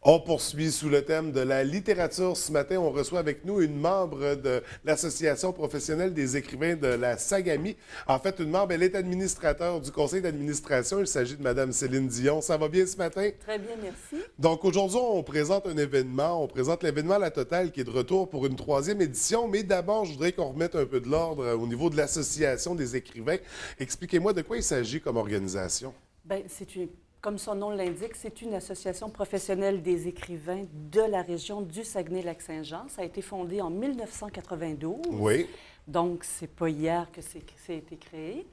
On poursuit sous le thème de la littérature. Ce matin, on reçoit avec nous une membre de l'Association professionnelle des écrivains de la Sagami. En fait, une membre, elle est administrateur du conseil d'administration. Il s'agit de Mme Céline Dion. Ça va bien ce matin? Très bien, merci. Donc aujourd'hui, on présente un événement. On présente l'événement La Totale qui est de retour pour une troisième édition. Mais d'abord, je voudrais qu'on remette un peu de l'ordre au niveau de l'Association des écrivains. Expliquez-moi de quoi il s'agit comme organisation. Bien, comme son nom l'indique, c'est une association professionnelle des écrivains de la région du Saguenay-Lac-Saint-Jean. Ça a été fondé en 1992. Oui. Donc, c'est pas hier que c'est été créé.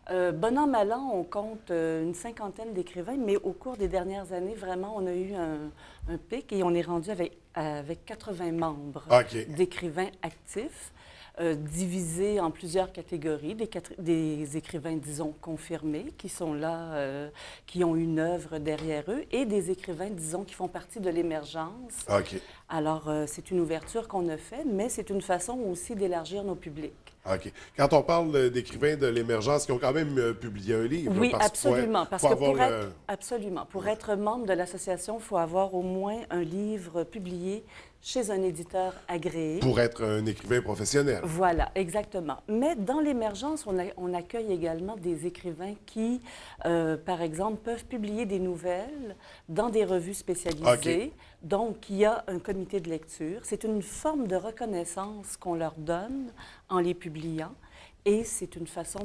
Bon an, mal an, on compte une cinquantaine d'écrivains, mais au cours des dernières années, vraiment, on a eu un pic et on est rendu avec 80 membres d'écrivains actifs. Divisés en plusieurs catégories, des écrivains, disons, confirmés, qui sont là, qui ont une œuvre derrière eux, et des écrivains, disons, qui font partie de l'émergence. OK. Alors, c'est une ouverture qu'on a faite, mais c'est une façon aussi d'élargir nos publics. OK. Quand on parle d'écrivains de l'émergence qui ont quand même publié un livre. Oui, absolument. Parce que absolument. Pour être membre de l'association, il faut avoir au moins un livre publié chez un éditeur agréé. Pour être un écrivain professionnel. Voilà, exactement. Mais dans l'émergence, on accueille également des écrivains qui, par exemple, peuvent publier des nouvelles dans des revues spécialisées. Donc, il y a un comité de lecture. C'est une forme de reconnaissance qu'on leur donne en les publiant. Et c'est une façon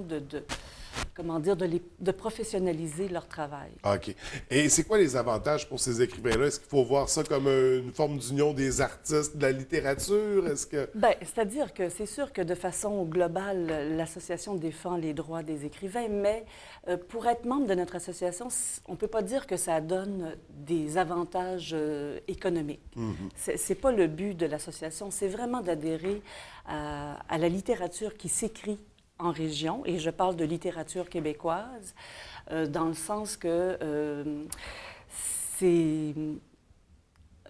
comment dire, de professionnaliser leur travail. OK. Et c'est quoi les avantages pour ces écrivains-là? Est-ce qu'il faut voir ça comme une forme d'union des artistes de la littérature? Est-ce que... Bien, c'est-à-dire que c'est sûr que de façon globale, l'association défend les droits des écrivains, mais pour être membre de notre association, on ne peut pas dire que ça donne des avantages économiques. C'est pas le but de l'association, c'est vraiment d'adhérer à la littérature qui s'écrit en région, et je parle de littérature québécoise, dans le sens que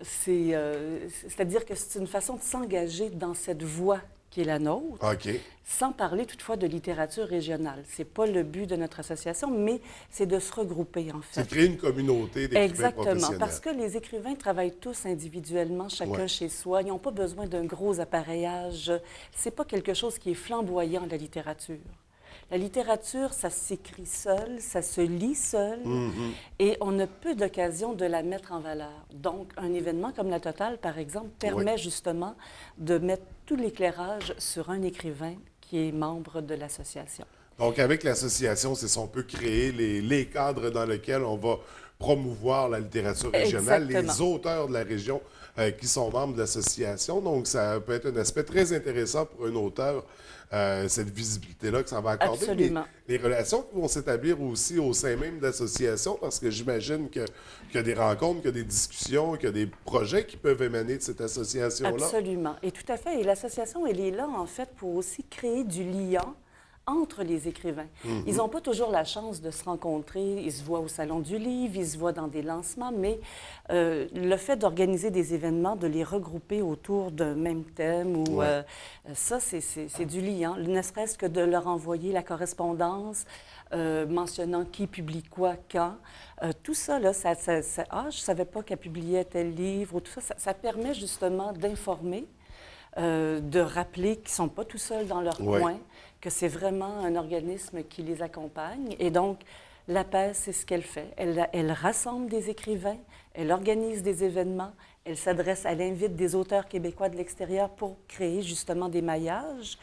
c'est-à-dire que c'est une façon de s'engager dans cette voie qui est la nôtre, sans parler toutefois de littérature régionale. C'est pas le but de notre association, mais c'est de se regrouper, en fait. C'est de créer une communauté d'écrivains professionnels. Exactement, parce que les écrivains travaillent tous individuellement, chacun chez soi. Ils n'ont pas besoin d'un gros appareillage. C'est pas quelque chose qui est flamboyant, la littérature. La littérature, ça s'écrit seul, ça se lit seul, et on a peu d'occasion de la mettre en valeur. Donc, un événement comme la Totale, par exemple, permet justement de mettre tout l'éclairage sur un écrivain qui est membre de l'association. Donc, avec l'association, c'est ça, on peut créer les cadres dans lesquels on va promouvoir la littérature régionale, les auteurs de la région qui sont membres de l'association. Donc, ça peut être un aspect très intéressant pour un auteur, cette visibilité-là que ça va accorder. Absolument. Les relations qui vont s'établir aussi au sein même de l'association, parce que j'imagine qu'il y a des rencontres, qu'il y a des discussions, qu'il y a des projets qui peuvent émaner de cette association-là. Absolument. Et tout à fait. Et l'association, elle est là, en fait, pour aussi créer du lien entre les écrivains. Ils n'ont pas toujours la chance de se rencontrer. Ils se voient au Salon du Livre, ils se voient dans des lancements, mais le fait d'organiser des événements, de les regrouper autour d'un même thème, ça, c'est du lien. Ne serait-ce que de leur envoyer la correspondance mentionnant qui publie quoi, quand. Tout ça, là, je ne savais pas qu'elle publiait tel livre, ou tout ça. Ça permet justement d'informer, de rappeler qu'ils ne sont pas tout seuls dans leur coin, que c'est vraiment un organisme qui les accompagne. Et donc, l'APES, c'est ce qu'elle fait. Elle rassemble des écrivains, elle organise des événements, elle invite des auteurs québécois de l'extérieur pour créer justement des maillages.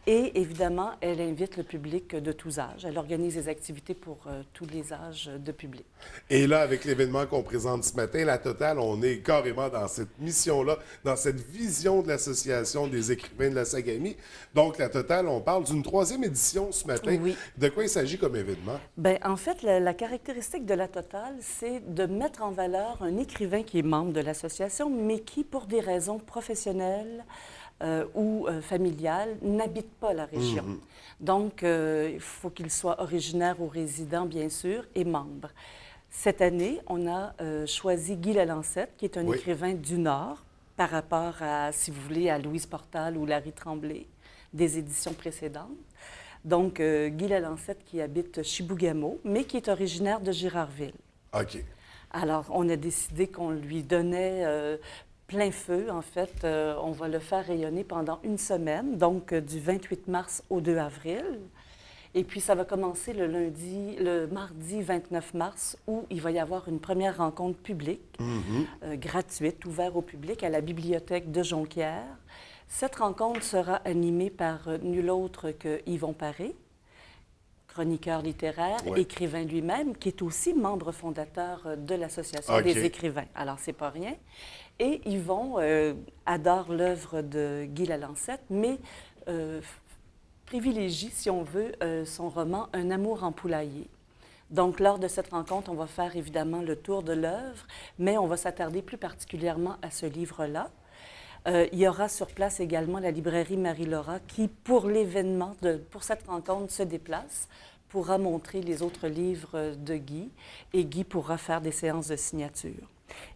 Et évidemment, elle invite le public de tous âges. Elle organise des activités pour tous les âges de public. Et là, avec l'événement qu'on présente ce matin, La Totale, on est carrément dans cette mission-là, dans cette vision de l'Association des écrivains de la Sagami. Donc, La Totale, on parle d'une troisième édition ce matin. Oui. De quoi il s'agit comme événement? Bien, en fait, la caractéristique de La Totale, c'est de mettre en valeur un écrivain qui est membre de l'association, mais qui, pour des raisons professionnelles, ou familiale, n'habitent pas la région. Donc, il faut qu'ils soient originaires ou résidents, bien sûr, et membres. Cette année, on a choisi Guy Lalancette, qui est un écrivain du Nord, par rapport à, si vous voulez, à Louise Portal ou Larry Tremblay, des éditions précédentes. Donc, Guy Lalancette qui habite Chibougamau, mais qui est originaire de Girardville. OK. Alors, on a décidé qu'on lui donnait plein feu. En fait, on va le faire rayonner pendant une semaine, donc du 28 mars au 2 avril. Et puis, ça va commencer le mardi 29 mars, où il va y avoir une première rencontre publique, gratuite, ouverte au public, à la bibliothèque de Jonquière. Cette rencontre sera animée par nul autre que Yvon Paré, chroniqueur littéraire, écrivain lui-même, qui est aussi membre fondateur de l'Association des écrivains. Alors, c'est pas rien. Et Yvon adore l'œuvre de Guy Lalancette, mais privilégie, si on veut, son roman « Un amour en poulailler ». Donc, lors de cette rencontre, on va faire évidemment le tour de l'œuvre, mais on va s'attarder plus particulièrement à ce livre-là. Il y aura sur place également la librairie Marie-Laura qui, pour l'événement, pour cette rencontre, se déplace, pourra montrer les autres livres de Guy et Guy pourra faire des séances de signature.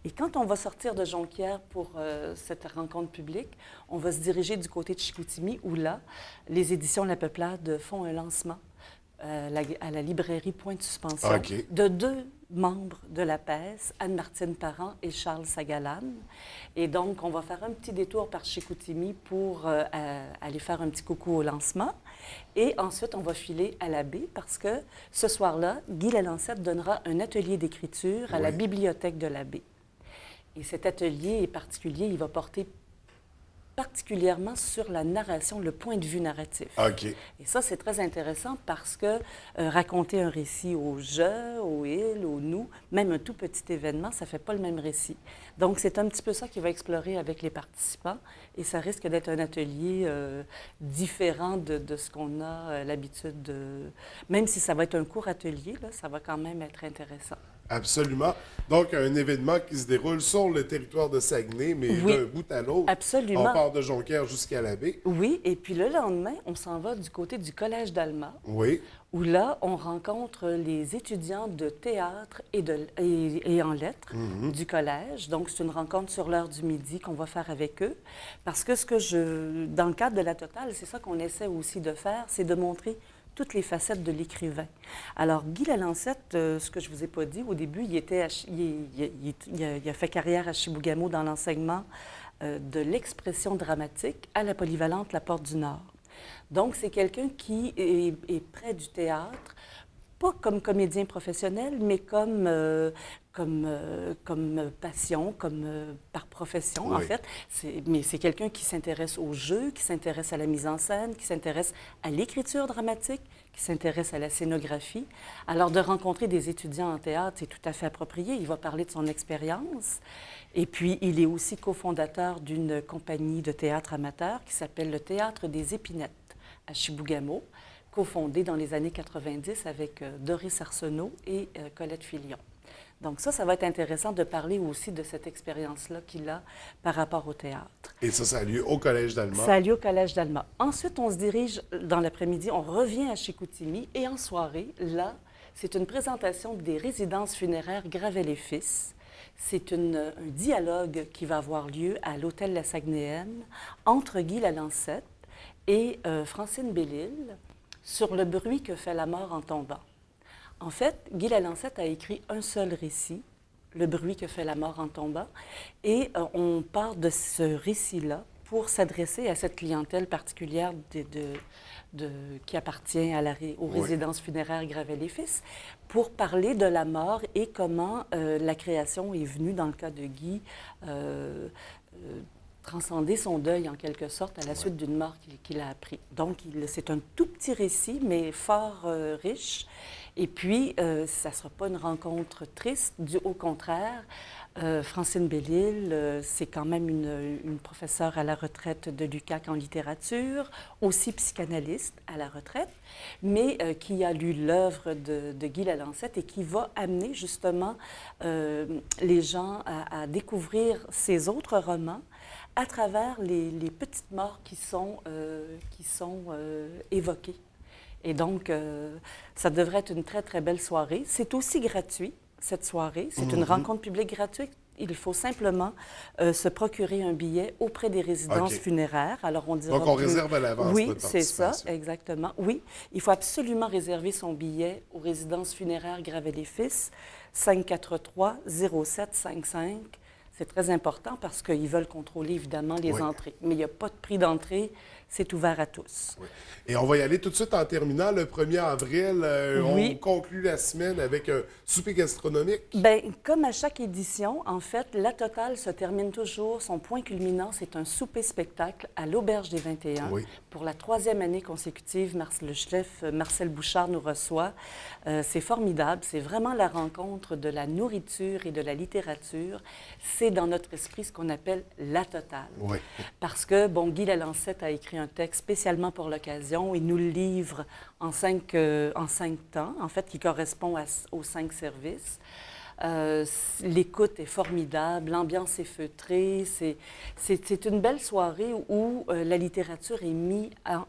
Et quand on va sortir de Jonquière pour cette rencontre publique, on va se diriger du côté de Chicoutimi où là, les éditions La Peuplade font un lancement à la librairie Point de Suspension de 2 membres de la PES, Anne-Martine Parent et Charles Sagalane. Et donc, on va faire un petit détour par Chicoutimi pour aller faire un petit coucou au lancement. Et ensuite, on va filer à la baie parce que ce soir-là, Guy Lalancette donnera un atelier d'écriture à la bibliothèque de la baie. Et cet atelier est particulier, il va porter particulièrement sur la narration, le point de vue narratif. Et ça, c'est très intéressant parce que raconter un récit au je, au il, au nous, même un tout petit événement, ça ne fait pas le même récit. Donc, c'est un petit peu ça qu'il va explorer avec les participants et ça risque d'être un atelier différent de ce qu'on a l'habitude de... Même si ça va être un court atelier, là, ça va quand même être intéressant. Absolument. Donc, un événement qui se déroule sur le territoire de Saguenay, mais d'un bout à l'autre. Absolument. On part de Jonquière jusqu'à la baie. Oui, et puis le lendemain, on s'en va du côté du Collège d'Alma. Où là, on rencontre les étudiants de théâtre et en lettres du collège. Donc, c'est une rencontre sur l'heure du midi qu'on va faire avec eux. Parce que dans le cadre de la Totale, c'est ça qu'on essaie aussi de faire, c'est de montrer toutes les facettes de l'écrivain. Alors, Guy Lalancette, ce que je ne vous ai pas dit, au début, il a fait carrière à Chibougamau dans l'enseignement de l'expression dramatique à la polyvalente La Porte du Nord. Donc, c'est quelqu'un qui est près du théâtre, pas comme comédien professionnel, mais comme passion, par profession, en fait. Mais c'est quelqu'un qui s'intéresse au jeu, qui s'intéresse à la mise en scène, qui s'intéresse à l'écriture dramatique, qui s'intéresse à la scénographie. Alors, de rencontrer des étudiants en théâtre, c'est tout à fait approprié. Il va parler de son expérience. Et puis, il est aussi cofondateur d'une compagnie de théâtre amateur qui s'appelle le Théâtre des Épinettes à Chibougamau, cofondée dans les années 90 avec Doris Arsenault et Colette Filion. Donc ça va être intéressant de parler aussi de cette expérience-là qu'il a par rapport au théâtre. Et ça a lieu au Collège d'Alma. Ça a lieu au Collège d'Alma. Ensuite, on se dirige dans l'après-midi, on revient à Chicoutimi et en soirée, là, c'est une présentation des résidences funéraires Gravel et Fils. C'est un dialogue qui va avoir lieu à l'Hôtel La Saguenayenne entre Guy Lalancette et Francine Bellil sur le bruit que fait la mort en tombant. En fait, Guy Lalancette a écrit un seul récit, Le bruit que fait la mort en tombant, et on part de ce récit-là pour s'adresser à cette clientèle particulière qui appartient aux résidences funéraires Gravel et Fils, pour parler de la mort et comment la création est venue, dans le cas de Guy, transcender son deuil, en quelque sorte, à la suite d'une mort qu'il a appris. Donc, c'est un tout petit récit, mais fort riche. Et puis, ça ne sera pas une rencontre triste, au contraire. Francine Bellil, c'est quand même une professeure à la retraite de l'UQAC en littérature, aussi psychanalyste à la retraite, mais qui a lu l'œuvre de Guy Lalancette et qui va amener justement les gens à découvrir ses autres romans à travers les petites morts qui sont évoquées. Et donc, ça devrait être une très, très belle soirée. C'est aussi gratuit, cette soirée. C'est une rencontre publique gratuite il faut simplement se procurer un billet auprès des résidences funéraires. Alors, on dira donc, on réserve à l'avance oui, notre c'est ça, participation. exactement. Oui, il faut absolument réserver son billet aux résidences funéraires Gravel et Fils, 543-0755. C'est très important parce qu'ils veulent contrôler, évidemment, les entrées. Mais il n'y a pas de prix d'entrée. C'est ouvert à tous. Oui. Et on va y aller tout de suite en terminant. Le 1er avril, on conclut la semaine avec un souper gastronomique. Bien, comme à chaque édition, en fait, la totale se termine toujours. Son point culminant, c'est un souper-spectacle à l'Auberge des 21. Oui. Pour la 3e année consécutive, le chef Marcel Bouchard nous reçoit. C'est formidable. C'est vraiment la rencontre de la nourriture et de la littérature. C'est dans notre esprit ce qu'on appelle la totale. Oui. Parce que, bon, Guy Lalancette a écrit un texte spécialement pour l'occasion. Il nous le livre en 5 temps, en fait, qui correspond aux 5 services. L'écoute est formidable, l'ambiance est feutrée. C'est une belle soirée où la littérature est mise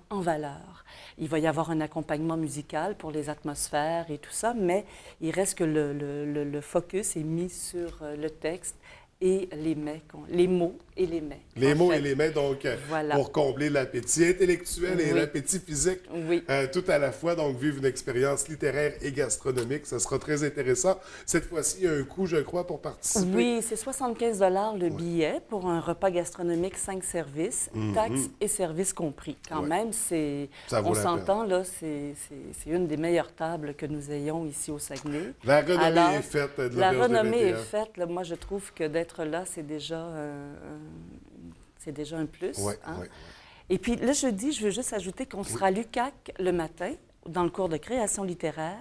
en valeur. Il va y avoir un accompagnement musical pour les atmosphères et tout ça, mais il reste que le focus est mis sur le texte et les mets, les mots et les mets. Les mots et les mets, donc, voilà. pour combler l'appétit intellectuel et l'appétit physique tout à la fois. Donc, vivre une expérience littéraire et gastronomique, ça sera très intéressant. Cette fois-ci, il y a un coût, je crois, pour participer. Oui, c'est 75 $ le billet pour un repas gastronomique 5 services, taxes et services compris. Quand même, on s'entend, là, c'est une des meilleures tables que nous ayons ici au Saguenay. La renommée est faite de la l'Auberge des renommée 21. est faite. Là, moi, je trouve que d'être là, c'est déjà un plus. Oui, hein? oui. Et puis, le jeudi, je veux juste ajouter qu'on sera à l'UQAC le matin, dans le cours de création littéraire.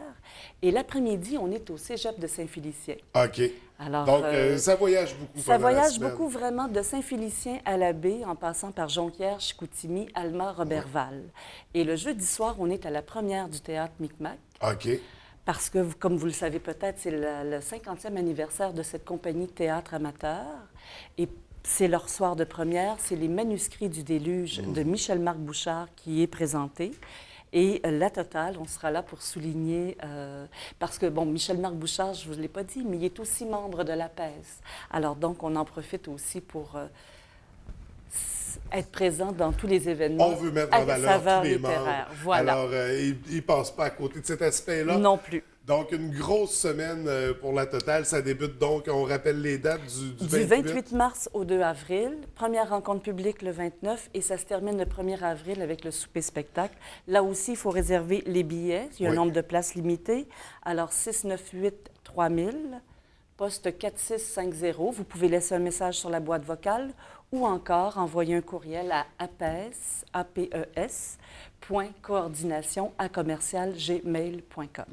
Et l'après-midi, on est au Cégep de Saint-Félicien. OK. Alors, donc, ça voyage beaucoup. Ça pendant la voyage semaine. beaucoup, vraiment, de Saint-Félicien à la baie, en passant par Jonquière, Chicoutimi, Alma, Roberval. Et le jeudi soir, on est à la première du théâtre Micmac. OK. Parce que, comme vous le savez peut-être, c'est le 50e anniversaire de cette compagnie de théâtre amateur. Et c'est leur soir de première. C'est les manuscrits du déluge de Michel-Marc Bouchard qui est présenté. Et la totale, on sera là pour souligner, parce que, bon, Michel-Marc Bouchard, je ne vous l'ai pas dit, mais il est aussi membre de l'APES. Alors, donc, on en profite aussi pour être présent dans tous les événements. On veut mettre en valeur tous les membres. Voilà. Alors, ils ne passent pas à côté de cet aspect-là. Non plus. Donc, une grosse semaine pour la totale. Ça débute donc, on rappelle les dates du 28 mars au 2 avril. Première rencontre publique le 29 et ça se termine le 1er avril avec le souper-spectacle. Là aussi, il faut réserver les billets. Il y a un nombre de places limité. Alors, 698-3000, poste 4650. Vous pouvez laisser un message sur la boîte vocale ou encore envoyer un courriel à apes.coordination@commercialgmail.com.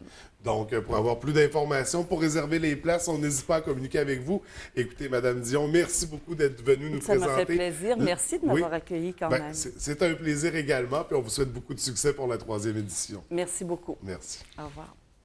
Donc, pour avoir plus d'informations, pour réserver les places, on n'hésite pas à communiquer avec vous. Écoutez, Mme Dion, merci beaucoup d'être venue nous présenter. Ça m'a fait plaisir. Merci de m'avoir accueilli quand même. C'est un plaisir également, puis on vous souhaite beaucoup de succès pour la 3e édition. Merci beaucoup. Merci. Au revoir.